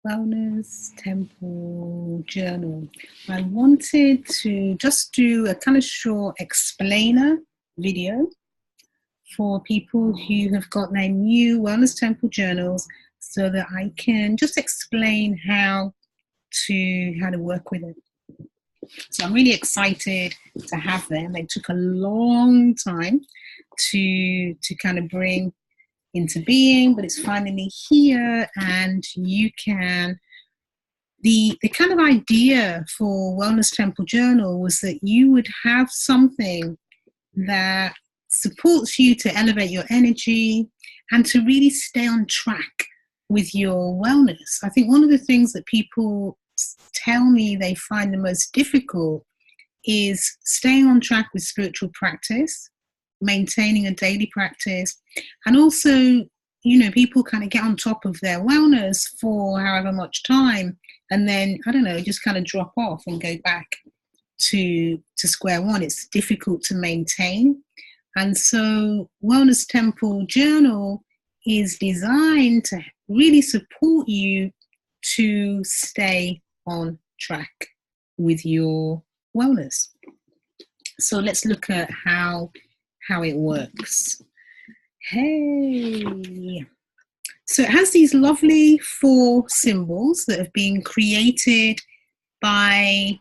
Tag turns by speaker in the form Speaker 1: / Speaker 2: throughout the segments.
Speaker 1: Wellness Temple Journal. I wanted to just do a kind of short explainer video for people who have got their new Wellness Temple journals so that I can just explain how to work with it. So I'm really excited to have them. They took a long time to kind of bring into being, but it's finally here, and you can, the kind of idea for Wellness Temple Journal was that you would have something that supports you to elevate your energy and to really stay on track with your wellness. I think one of the things that people tell me they find the most difficult is staying on track with spiritual practice, maintaining a daily practice, and also, you know, people kind of get on top of their wellness for however much time, and then, I don't know, just kind of drop off and go back to square one. It's difficult to maintain. And so Wellness Temple Journal is designed to really support you to stay on track with your wellness. So let's look at how it works. Hey. So it has these lovely 4 symbols that have been created by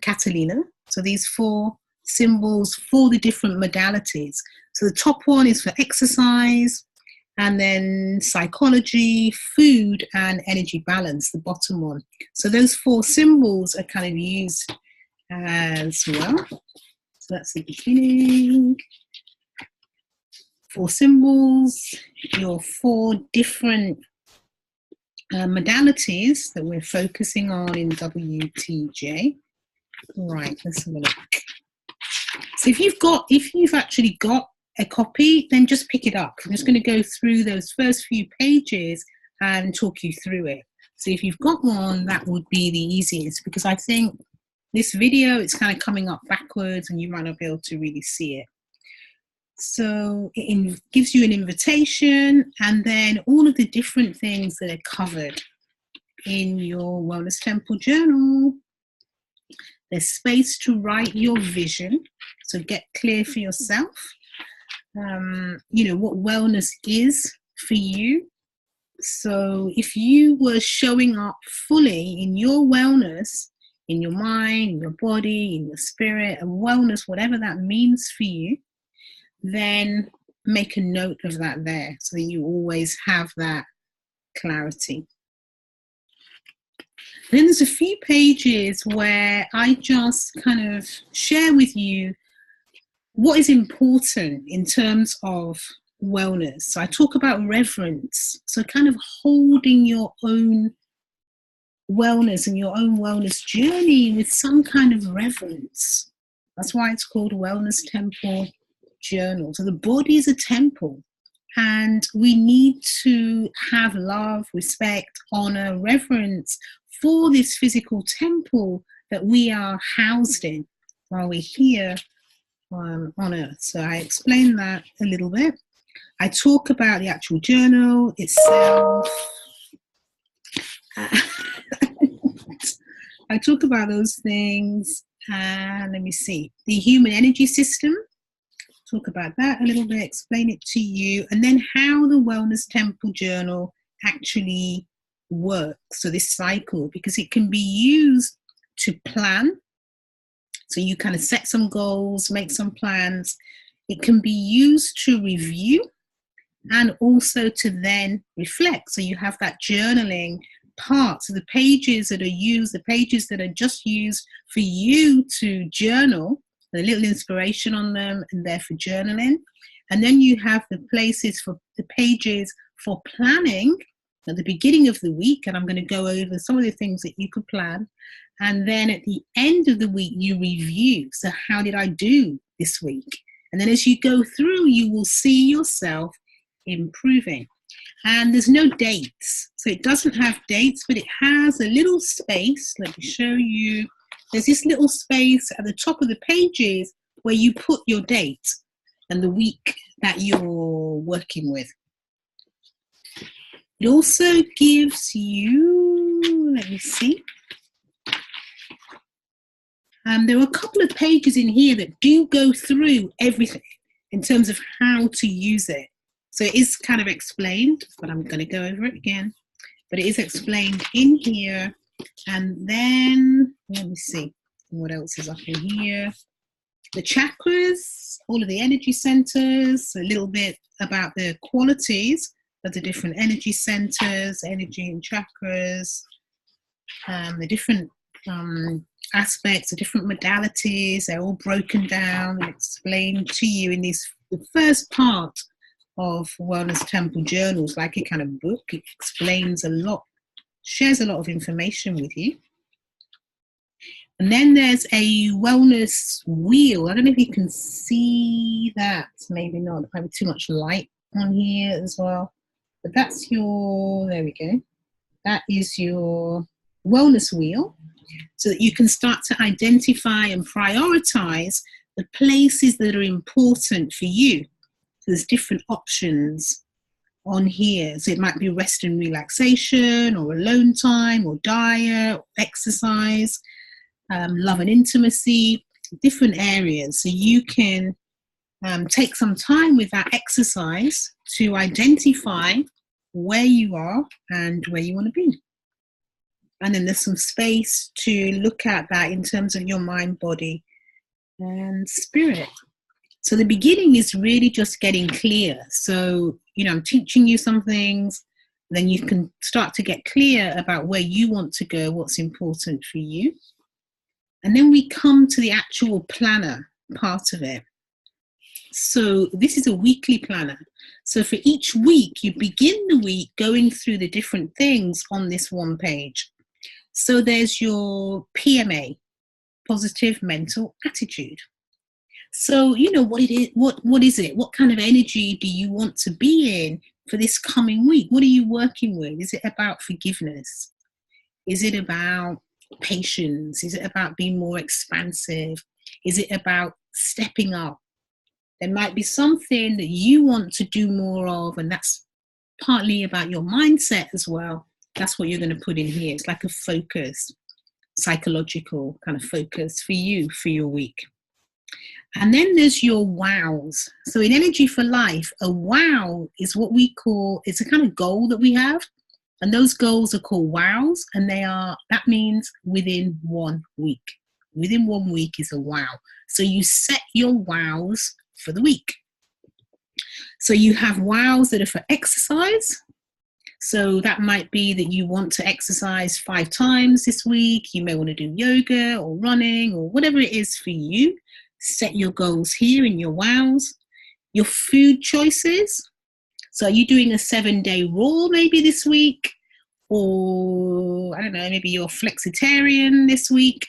Speaker 1: Catalina. So these 4 symbols for the different modalities. So the top one is for exercise, and then psychology, food, and energy balance, the bottom one. So those 4 symbols are kind of used as well. So that's the beginning. 4 symbols, your 4 different modalities that we're focusing on in WTJ. Right, let's have a look. So if you've actually got a copy, then just pick it up. I'm just going to go through those first few pages and talk you through it. So if you've got one, that would be the easiest, because I think this video, it's kind of coming up backwards and you might not be able to really see it. So it gives you an invitation, and then all of the different things that are covered in your Wellness Temple Journal. There's space to write your vision, so get clear for yourself, you know, what wellness is for you. So if you were showing up fully in your wellness, in your mind, in your body, in your spirit, and wellness, whatever that means for you, then make a note of that there so that you always have that clarity. Then there's a few pages where I just kind of share with you what is important in terms of wellness. So I talk about reverence, so kind of holding your own wellness and your own wellness journey with some kind of reverence. That's why it's called Wellness Temple Journal. So the body is a temple, and we need to have love, respect, honor, reverence for this physical temple that we are housed in while we're here on earth. So I explain that a little bit. I talk about the actual journal itself. I talk about those things, and let me see, the human energy system. Talk about that a little bit, explain it to you, and then how the Wellness Temple Journal actually works. So this cycle, because it can be used to plan. So you kind of set some goals, make some plans. It can be used to review and also to then reflect. So you have that journaling part. So the pages that are used, the pages that are just used for you to journal, a little inspiration on them, and they're for journaling. And then you have the places for the pages for planning at the beginning of the week, and I'm going to go over some of the things that you could plan. And then at the end of the week, you review. So how did I do this week? And then as you go through, you will see yourself improving. And there's no dates. So it doesn't have dates, but it has a little space. Let me show you. There's this little space at the top of the pages where you put your date and the week that you're working with. It also gives you let me see. There are a couple of pages in here that do go through everything in terms of how to use it. So it is kind of explained, but I'm going to go over it again. But it is explained in here. And then, let me see what else is up in here. The chakras, all of the energy centers, a little bit about the qualities of the different energy centers, energy and chakras, the different aspects, the different modalities. They're all broken down and explained to you in the first part of Wellness Temple Journals, like a kind of book. It explains a lot, shares a lot of information with you. And then there's a wellness wheel. I don't know if you can see that. Maybe not. There might be too much light on here as well. But that's your, there we go. That is your wellness wheel, so that you can start to identify and prioritize the places that are important for you. So there's different options on here. So it might be rest and relaxation, or alone time, or diet, or exercise, love and intimacy, different areas. So you can take some time with that exercise to identify where you are and where you want to be. And then there's some space to look at that in terms of your mind, body, and spirit. So the beginning is really just getting clear. So, I'm teaching you some things, then you can start to get clear about where you want to go, what's important for you. And then we come to the actual planner part of it. So this is a weekly planner. So for each week, you begin the week going through the different things on this one page. So there's your PMA, positive mental attitude. So what it is, what is it? What kind of energy do you want to be in for this coming week? What are you working with? Is it about forgiveness? Is it about patience? Is it about being more expansive? Is it about stepping up? There might be something that you want to do more of, and that's partly about your mindset as well. That's what you're going to put in here. It's like a focus, psychological kind of focus for you for your week. And then there's your wows. So in Energy for Life, a wow is what we call, it's a kind of goal that we have. And those goals are called wows. And that means within 1 week. Within 1 week is a wow. So you set your wows for the week. So you have wows that are for exercise. So that might be that you want to exercise 5 times this week. You may want to do yoga or running or whatever it is for you. Set your goals here in your wows. Your food choices. So are you doing a 7-day rule maybe this week? Or, I don't know, maybe you're flexitarian this week.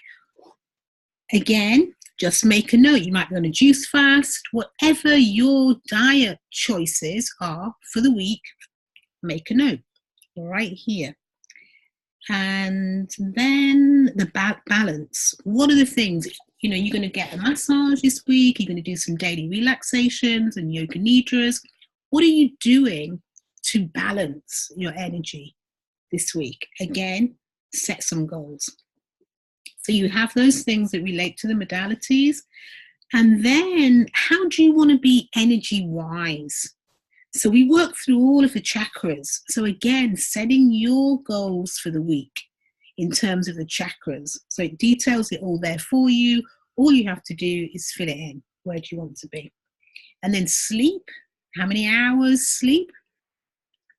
Speaker 1: Again, just make a note. You might be on a juice fast. Whatever your diet choices are for the week, make a note right here. And then the balance. What are the things? You're going to get a massage this week. You're going to do some daily relaxations and yoga nidras. What are you doing to balance your energy this week? Again, set some goals. So you have those things that relate to the modalities. And then how do you want to be energy-wise? So we work through all of the chakras. So again, setting your goals for the week in terms of the chakras. So it details it all there for you. All you have to do is fill it in. Where do you want to be? And then sleep. How many hours sleep?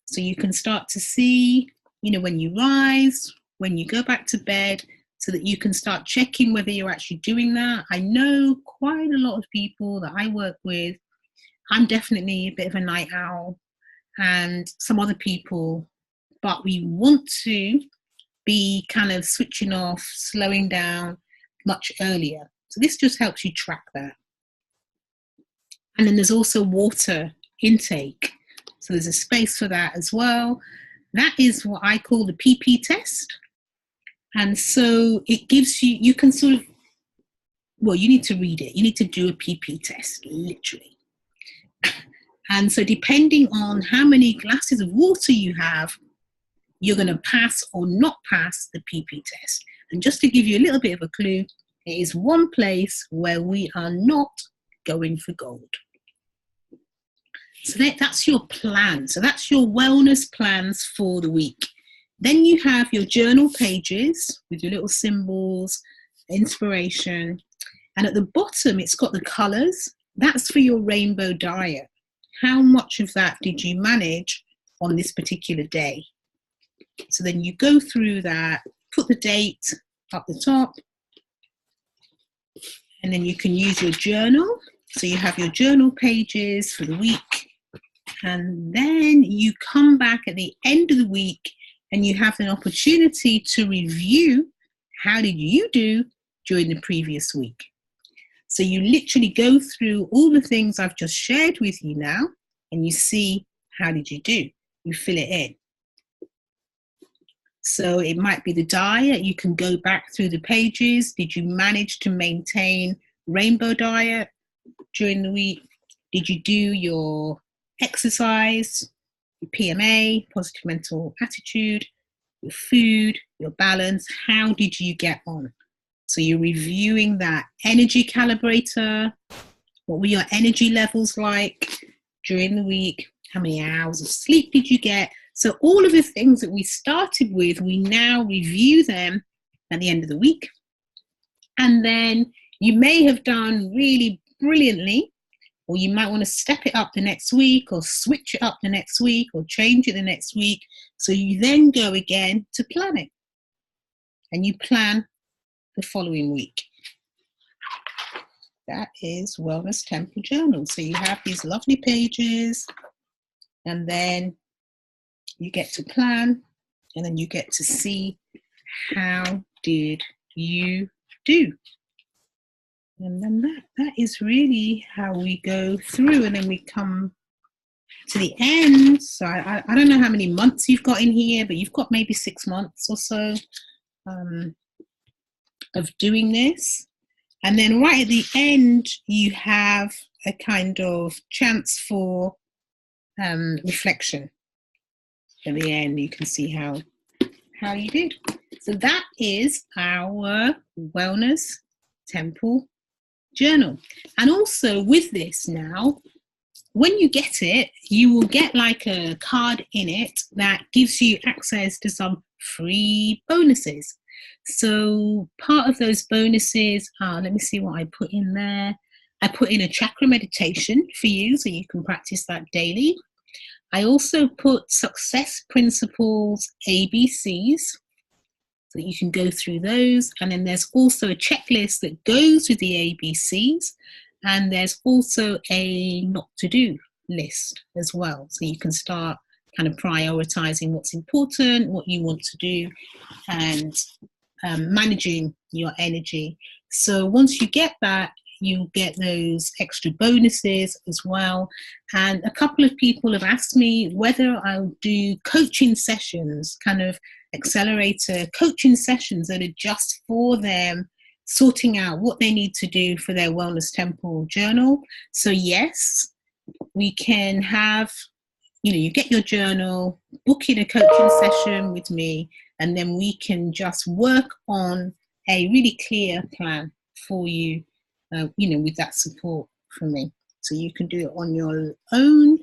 Speaker 1: So you can start to see, when you rise, when you go back to bed, so that you can start checking whether you're actually doing that. I know quite a lot of people that I work with. I'm definitely a bit of a night owl, and some other people, but we want to be kind of switching off, slowing down much earlier. So this just helps you track that. And then there's also water intake. So there's a space for that as well. That is what I call the PP test. And so it gives you, you can sort of, you need to read it. You need to do a PP test, literally. And so depending on how many glasses of water you have, you're going to pass or not pass the PP test. And just to give you a little bit of a clue, it is one place where we are not going for gold. So that's your plan. So that's your wellness plans for the week. Then you have your journal pages with your little symbols, inspiration. And at the bottom, it's got the colors. That's for your rainbow diet. How much of that did you manage on this particular day? So then you go through that, put the date up the top, and then you can use your journal. So you have your journal pages for the week, and then you come back at the end of the week and you have an opportunity to review how did you do during the previous week. So you literally go through all the things I've just shared with you now, and you see how did you do. You fill it in. So it might be the diet. You can go back through the pages. Did you manage to maintain rainbow diet during the week? Did you do your exercise, your PMA, positive mental attitude, your food, your balance? How did you get on? So you're reviewing that energy calibrator. What were your energy levels like during the week? How many hours of sleep did you get? So all of the things that we started with, we now review them at the end of the week. And then you may have done really brilliantly, or you might want to step it up the next week, or switch it up the next week, or change it the next week. So you then go again to planning, and you plan the following week. That is Wellness Temple Journal. So you have these lovely pages, and then you get to plan, and then you get to see how did you do. And then that is really how we go through, and then we come to the end. So I don't know how many months you've got in here, but you've got maybe 6 months or so of doing this. And then right at the end, you have a kind of chance for reflection. At the end, you can see how you did. So that is our Wellness Temple Journal. And also with this now, when you get it, you will get like a card in it that gives you access to some free bonuses. So part of those bonuses are, let me see what I put in there. I put in a chakra meditation for you, so you can practice that daily. I also put success principles, ABCs, so that you can go through those. And then there's also a checklist that goes with the ABCs. And there's also a not to do list as well. So you can start kind of prioritizing what's important, what you want to do, and managing your energy. So once you get that, you get those extra bonuses as well. And a couple of people have asked me whether I'll do coaching sessions, kind of accelerator coaching sessions that are just for them, sorting out what they need to do for their Wellness Temple Journal. So yes, we can have, you get your journal, book in a coaching session with me, and then we can just work on a really clear plan for you, with that support from me. So you can do it on your own,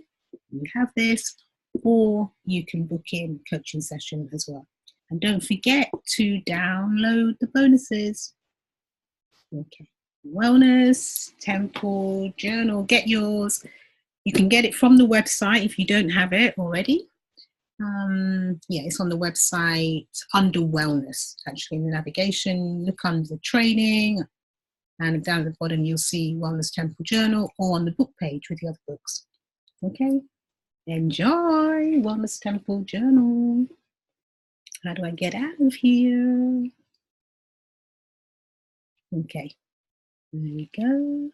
Speaker 1: you have this, or you can book in a coaching session as well. And don't forget to download the bonuses. Okay, Wellness Temple Journal, get yours. You can get it from the website if you don't have it already. It's on the website under wellness, actually in the navigation. Look under the training, and down at the bottom you'll see Wellness Temple Journal, or on the book page with the other books. Okay, enjoy Wellness Temple Journal. How do I get out of here? Okay, there we go.